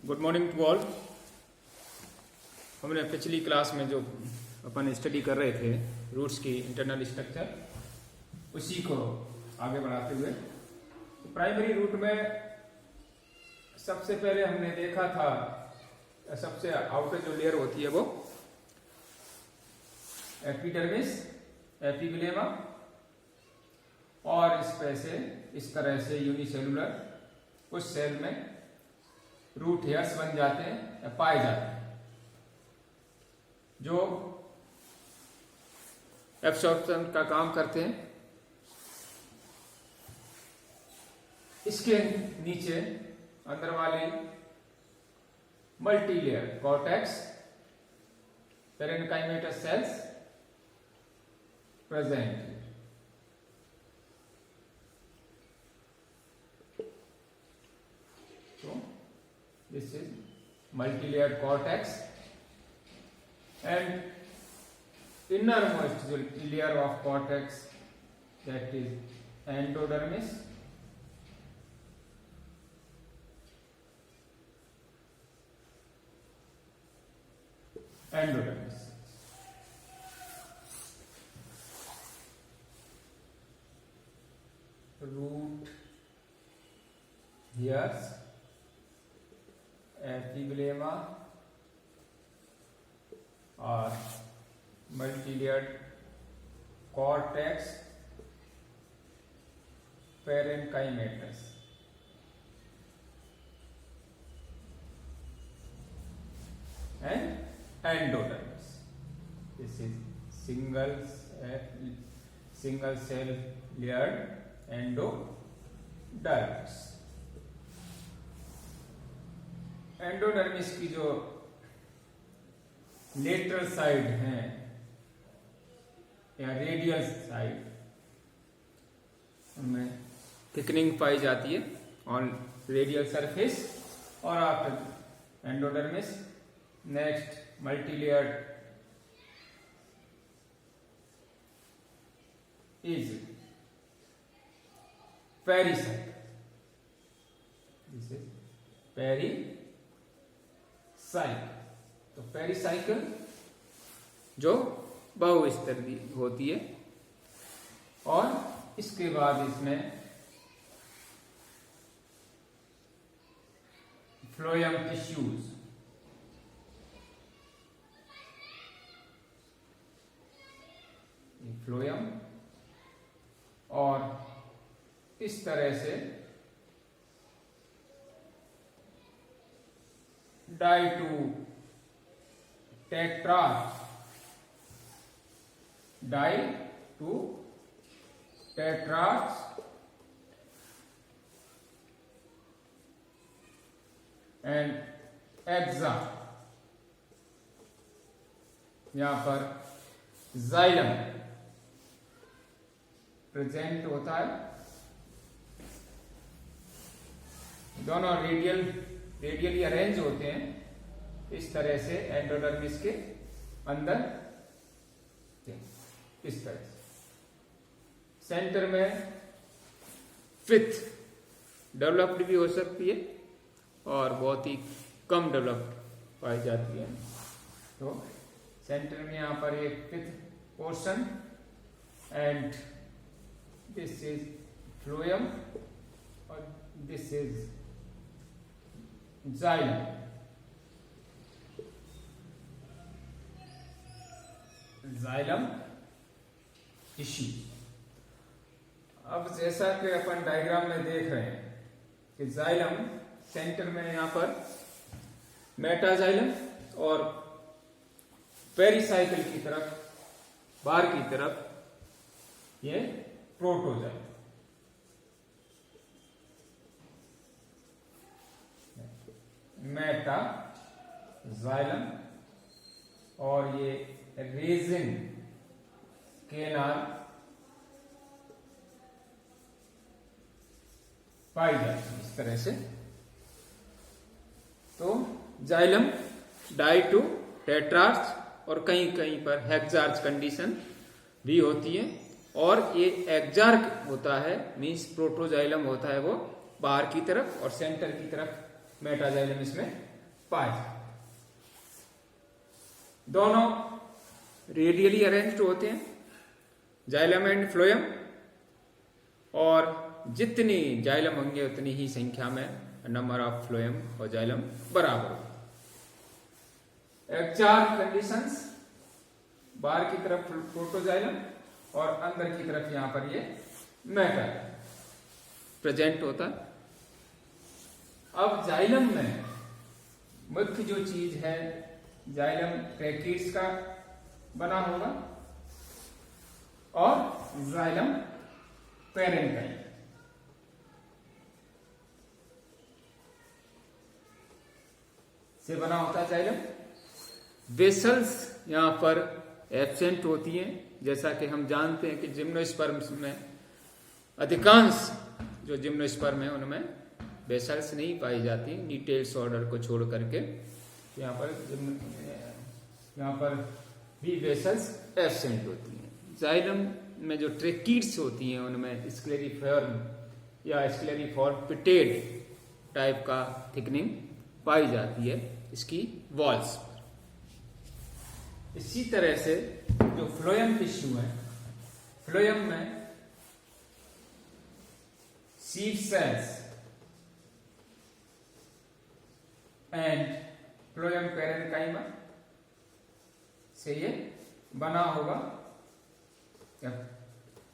Good morning to all. हमने पिछली class में जो अपन स्टडी कर रहे थे रूट्स की इंटरनल स्ट्रक्चर, उसी को आगे बढ़ाते हुए तो प्राइमरी रूट में सबसे पहले हमने देखा था, सबसे आउटर जो लेयर होती है वो एपिडर्मिस, एपिग्लेमा, और इस पे से इस तरह से यूनिसेलुलर उस सेल में रूट हेयर्स बन जाते हैं या पाए जाते हैं जो एब्सॉर्प्शन का काम करते हैं। इसके नीचे अंदर वाले multi layer cortex, parenchymatous cells present. This is multi-layered cortex, and innermost layer of cortex, that is endodermis, root hairs, epiblema और multilayered cortex, parenchymatous, and endodermis. This is single cell layered endodermis. Endodermis की जो lateral side है या radial side, उनमें thickening पाई जाती है on radial surface. और after endodermis next multilayered is pericycle. This is pericycle. तो पेरीसाइकिल जो बहुस्तरीय होती है, और इसके बाद इसमें फ्लोएम टिश्यूज, फ्लोएम, और इस तरह से डाई टू टेट्रार्च एंड एक्सा। यहां पर जाइलम प्रेजेंट होता है। दोनों रेडियली अरेंज होते हैं इस तरह से एंडोडर्मिस के अंदर, इस तरह से। सेंटर में फिफ्थ डेवलप्ड भी हो सकती है और बहुत ही कम डेवलप्ड पाई जाती है। तो सेंटर में यहां पर एक fifth portion, and this is phloem और this is xylem. Xylem tissue. अब जैसा कि अपन डायग्राम में देख रहे हैं कि जाइलम सेंटर में यहां पर मेटाजाइलम, और पेरीसाइकिल की तरफ, बाहर की तरफ ये प्रोटोजाइलम। मेटाजाइलम, और ये रेजिन केनाल पाई जाती है इस तरह से। तो जाइलम डाई टू टेट्रार्च और कहीं कहीं पर हेक्सार्च कंडीशन भी होती है, और ये एक्जार्क होता है, मींस प्रोटोजाइलम होता है वो बाहर की तरफ, और सेंटर की तरफ मेटाजाइलम इसमें पाया जाता है। दोनों रेडियली अरेंज्ड होते हैं, जाइलम एंड फ्लोएम, और जितनी जाइलम होंगे उतनी ही संख्या में नंबर ऑफ फ्लोएम और जाइलम बराबर होगा। चार कंडीशंस, बाहर की तरफ प्रोटोजाइलम और अंदर की तरफ यहां पर ये मेटाजाइलम प्रेजेंट होता है। अब जाइलम में मुख्य जो चीज है, जाइलम ट्रैकीड्स का बना होगा और जाइलम पैरेन्काइम से बना होता है जाइलम। वेसल्स यहां पर एब्सेंट होती हैं, जैसा कि हम जानते हैं कि जिम्नोस्पर्म्स में अधिकांश जो जिम्नोस्पर्म है उनमें वेसल्स नहीं पाई जाती, नीटेल्स ऑर्डर को छोड़ करके। यहाँ पर भी वेसल्स एब्सेंट होती हैं। जाइलम में जो ट्रेकीड्स होती हैं उनमें स्क्लेरिफॉर्म या स्क्लेरिफॉर्पिटेड टाइप का थिकनिंग पाई जाती है इसकी वॉल्स पर। इसी तरह से जो फ्लोएम टिश्यू है, फ्लोएम में sieve cells and phloem parenchyma से ये बना होगा।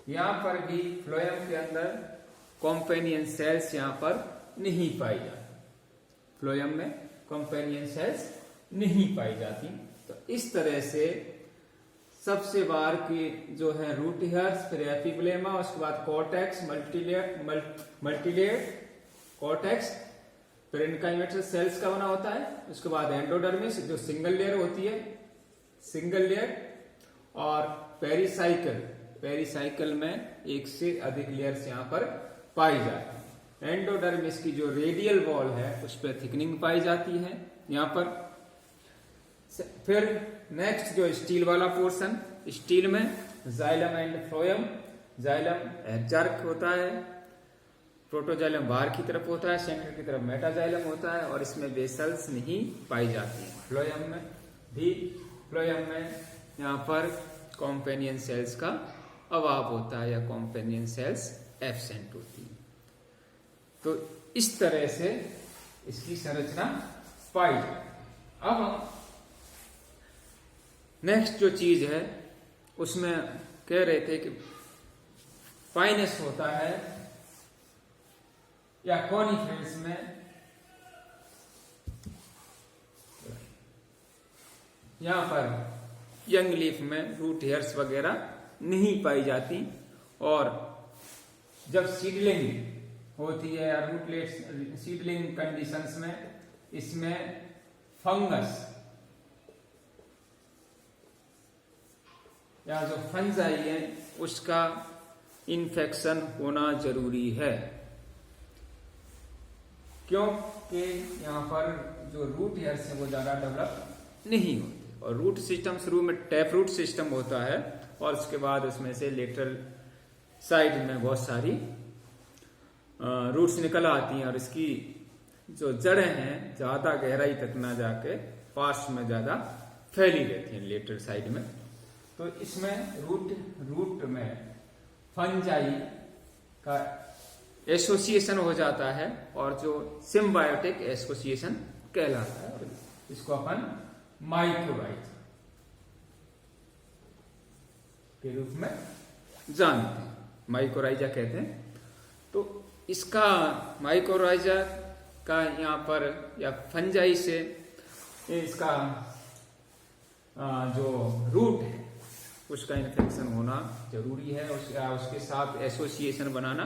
यहां पर भी फ्लोएम के अंदर कॉम्पेनियन सेल्स यहां पर नहीं पाई जाती, फ्लोएम में कॉम्पेनियन सेल्स नहीं पाई जाती। तो इस तरह से सबसे बाहर की जो है रूट हेयर्स, फिर एपिग्लेमा, उसके बाद कॉर्टेक्स, मल्टीलेयर कॉर्टेक्स, पैरेन्काइमेटल सेल्स का बना होता है। उसके बाद एंडोडर्मिस जो सिंगल लेयर होती है, सिंगल लेयर, और पेरिसाइकल में एक से अधिक लेयर्स यहां पर पाई जाती है। एंडोडर्मिस की जो रेडियल वॉल है उस पर थिकनिंग पाई जाती है यहां पर। फिर नेक्स्ट जो स्टील वाला पोर्शन, स्टील में जाइलम एंड फ्लोएम, जाइलम एक्जार्क होता है, प्रोटोजाइलम बाहर की तरफ होता है, सेंटर की तरफ मेटाजाइलम होता है, और इसमें वेसल्स नहीं पाई जाती है। फ्लोएम में यहां पर कॉम्पेनियन सेल्स का अभाव होता है या कॉम्पेनियन सेल्स एब्सेंट होती है। तो इस तरह से इसकी संरचना पाई जाती है। अब हम नेक्स्ट जो चीज है उसमें कह रहे थे कि फाइनस होता है या कॉनिफेरस में यहां पर यंग लीफ में रूट हेयर्स वगैरह नहीं पाई जाती, और जब सीडलिंग होती है या रूटलेट सीडलिंग कंडीशंस में इसमें फंगस या जो फंजाई है उसका इन्फेक्शन होना जरूरी है, क्योंकि यहाँ पर जो रूट हेयर्स है वो ज्यादा डेवलप नहीं होते, और रूट सिस्टम शुरू में टैप रूट सिस्टम होता है, और उसके बाद उसमें से लेटरल साइड में बहुत सारी रूट्स निकल आती हैं, और इसकी जो जड़ें हैं ज्यादा गहराई तक ना जाके पार्श्व में ज्यादा फैली रहती हैं लेटरल साइड में। तो इसमें रूट में फंजाई का एसोसिएशन हो जाता है, और जो सिम्बायोटिक एसोसिएशन कहलाता है, इसको अपन माइक्रोराइजा के रूप में जानते हैं, माइक्रोराइजा कहते हैं। तो इसका माइक्रोराइजा का यहाँ पर या फंजाई से इसका जो रूट है उसका इन्फेक्शन होना जरूरी है, उसके साथ एसोसिएशन बनाना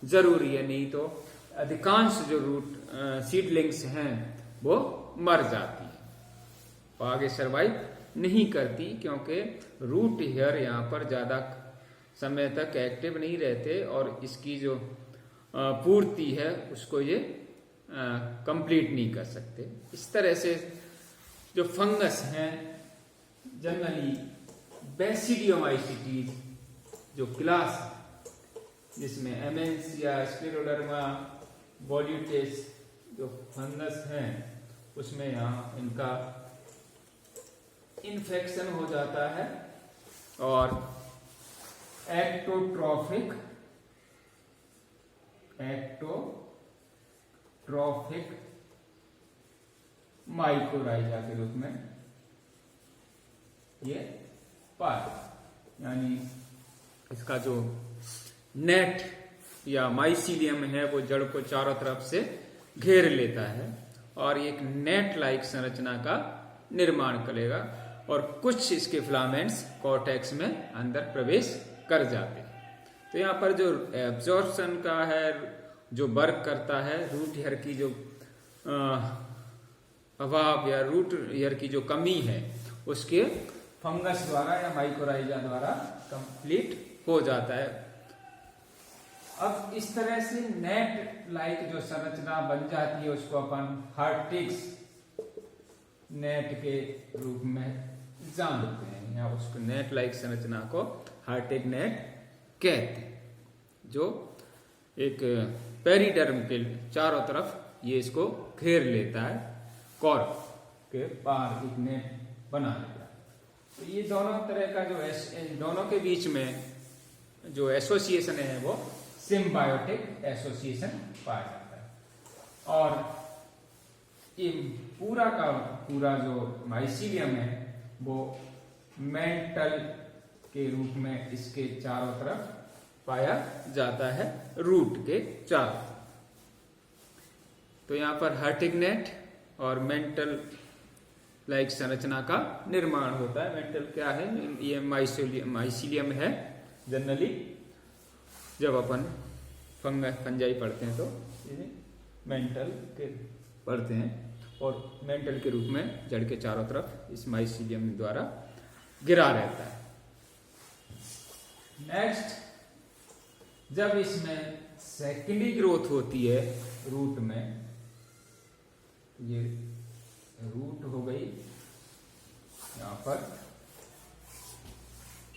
जरूरी है, नहीं तो अधिकांश जो रूट सीडलिंग्स हैं वो मर जाती है, वो आगे सर्वाइव नहीं करती, क्योंकि रूट हेयर यहाँ पर ज्यादा समय तक एक्टिव नहीं रहते, और इसकी जो पूर्ति है उसको ये कंप्लीट नहीं कर सकते। इस तरह से जो फंगस हैं जनरली बेसिडियोमाइसिटीज जो क्लास जिसमें एमेंस या स्क्लेरोडर्मा, वॉल्यूटेस जो फंगस हैं उसमें यहाँ इनका इन्फेक्शन हो जाता है और एक्टोट्रॉफिक माइकोराइजा के रूप में ये पाया, यानी इसका जो नेट या माइसीलियम है वो जड़ को चारों तरफ से घेर लेता है और एक नेट लाइक संरचना का निर्माण करेगा और कुछ इसके फिलामेंट्स कॉर्टेक्स में अंदर प्रवेश कर जाते हैं। तो यहाँ पर जो एब्जॉर्प्शन का है, जो वर्क करता है, रूट हेयर की जो अभाव या रूट हेयर की जो कमी है उसके फंगस द्वारा या माइकोराइजा द्वारा कंप्लीट हो जाता है। अब इस तरह से नेट लाइक जो संरचना बन जाती है उसको अपन हार्टिक्स नेट के रूप में जानते हैं, या उसको नेट लाइक संरचना को हार्टिक नेट कहते हैं, जो एक पेरिडर्म के चारों तरफ ये इसको घेर लेता है, कॉर्क के बाहर एक नेट बना लेता है। तो ये दोनों तरह का जो दोनों के बीच में जो एसोसिएशन है वो सिम्बायोटिक एसोसिएशन पाया जाता है। और ये पूरा का पूरा जो माइसीलियम है वो मेंटल के रूप में इसके चारों तरफ पाया जाता है, रूट के चारों। तो यहाँ पर हार्टिक नेट और मेंटल लाइक संरचना का निर्माण होता है। मेंटल क्या है? ये माइसीलियम है। जनरली जब अपन फंजाई पढ़ते हैं तो मेंटल के पढ़ते हैं और मेंटल के रूप में जड़ के चारों तरफ इस माइसीलियम द्वारा गिरा रहता है। नेक्स्ट, जब इसमें सेकेंडरी ग्रोथ होती है रूट में, ये रूट हो गई यहां पर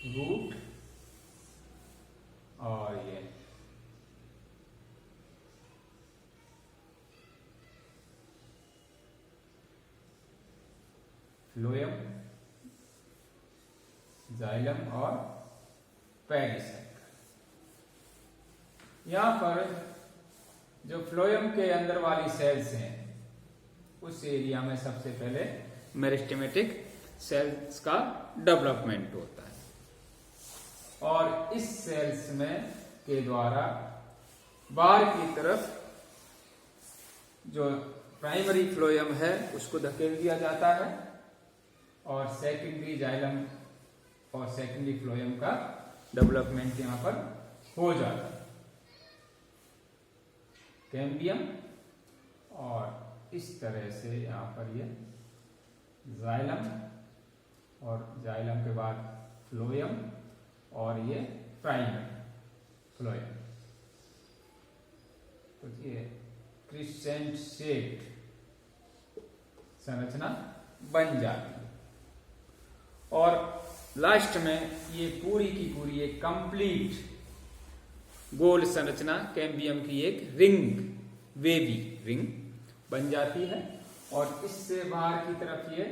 रूट, और ये फ्लोएम, जाइलम और पेरिसाइकल। यहां पर जो फ्लोएम के अंदर वाली सेल्स हैं उस एरिया में सबसे पहले मेरिस्टेमेटिक सेल्स का डेवलपमेंट होता है और इस सेल्स में के द्वारा बाहर की तरफ जो प्राइमरी फ्लोएम है उसको धकेल दिया जाता है और सेकेंडरी जाइलम और सेकेंडरी फ्लोएम का डेवलपमेंट यहां पर हो जाता है। कैम्बियम, और इस तरह से यहां पर ये जाइलम और जाइलम के बाद फ्लोएम और ये प्राइमरी फ्लोएम, तो ये क्रिसेंट शेप संरचना बन जाती है। और लास्ट में ये पूरी की पूरी एक कंप्लीट गोल संरचना कैम्बियम की एक रिंग, वेवी रिंग बन जाती है और इससे बाहर की तरफ ये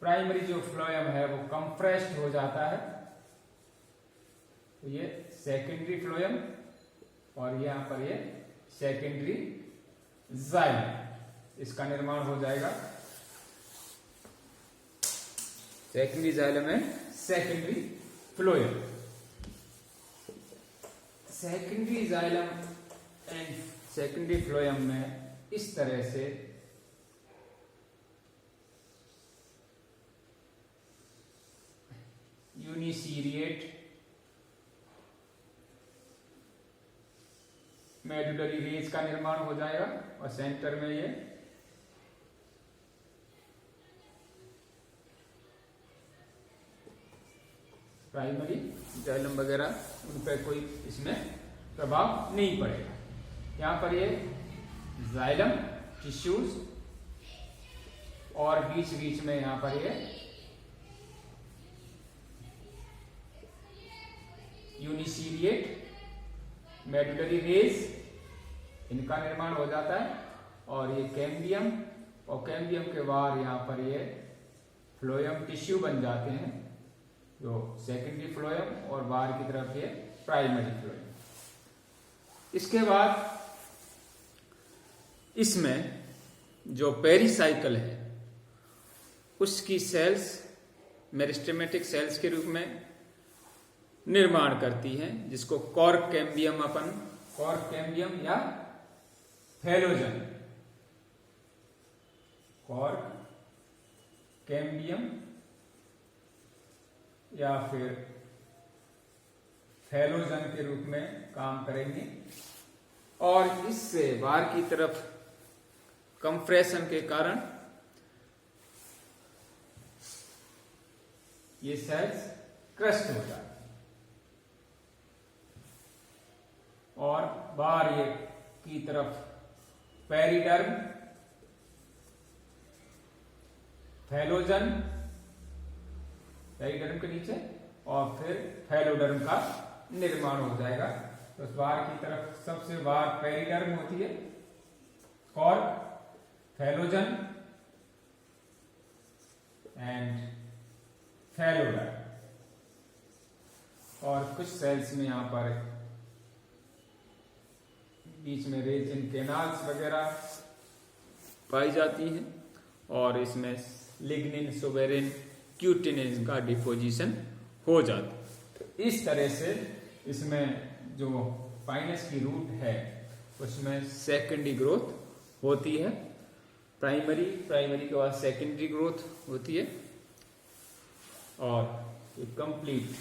प्राइमरी जो फ्लोएम है वो कंप्रेस्ड हो जाता है। तो ये सेकेंडरी फ्लोएम और यहां पर ये सेकेंडरी जाइलम, इसका निर्माण हो जाएगा। Secondary xylem and secondary phloem. Secondary xylem and secondary phloem में इस तरह से यूनिसीरिएट मेडुलरी रेज का निर्माण हो जाएगा और सेंटर में ये प्राइमरी जाइलम वगैरह, उन पर कोई इसमें प्रभाव नहीं पड़ेगा। यहां पर ये जाइलम टिश्यूज और बीच बीच में यहां पर ये यूनिसीरिएट मेडुलरी रेज, इनका निर्माण हो जाता है और ये कैम्बियम, और कैम्बियम के बाद यहाँ पर ये फ्लोएम टिश्यू बन जाते हैं, जो सेकेंडरी फ्लोएम, और बाहर की तरफ ये प्राइमरी फ्लोएम। इसके बाद इसमें जो पेरिसाइकल है उसकी सेल्स मेरिस्टेमेटिक सेल्स के रूप में निर्माण करती हैं, जिसको कॉर्क कैम्बियम या फैलोजन, कॉर्क कैम्बियम या फिर फैलोजन के रूप में काम करेंगे। और इससे बाहर की तरफ कंप्रेशन के कारण ये सेल्स क्रस्ट हो जाते हैं, और बाहर ये की तरफ पेरिडर्म, फैलोजन, पेरिडर्म के नीचे, और फिर फैलोडर्म का निर्माण हो जाएगा। तो बाहर की तरफ सबसे बाहर पेरिडर्म होती है, कॉर्क, फैलोजन एंड फैलोडर्म, और कुछ सेल्स में यहां पर बीच में रेजिन कैनाल्स वगैरह पाई जाती हैं, और इसमें लिग्निन, सुबेरिन, क्यूटिनिन का डिपोजिशन हो जाता है। इस तरह से इसमें जो पाइनस की रूट है उसमें सेकेंडरी ग्रोथ होती है, प्राइमरी के बाद सेकेंडरी ग्रोथ होती है, और कंप्लीट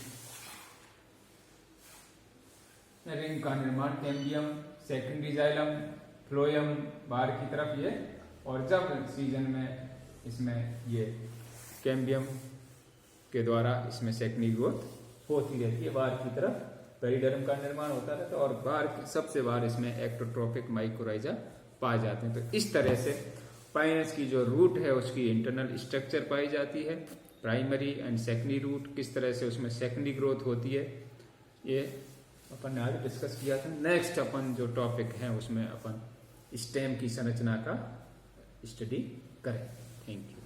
रिंग का निर्माण कैम्बियम, सेकेंडरी जाइलम, फ्लोएम बाहर की तरफ ये, और जब सीजन में इसमें ये कैम्बियम के द्वारा इसमें सेकेंडरी ग्रोथ होती रहती है, बाहर की तरफ पेरिडर्म का निर्माण होता रहता है, और बाहर सबसे बाहर इसमें एक्टोट्रोपिक माइकोराइजा पाए जाते हैं। तो इस तरह से पाइनस की जो रूट है उसकी इंटरनल स्ट्रक्चर पाई जाती है, प्राइमरी एंड सेकेंडरी रूट, किस तरह से उसमें सेकेंडरी ग्रोथ होती है, ये अपन ने आगे डिस्कस किया था। नेक्स्ट अपन जो टॉपिक है उसमें अपन स्टेम की संरचना का स्टडी करें। Thank you.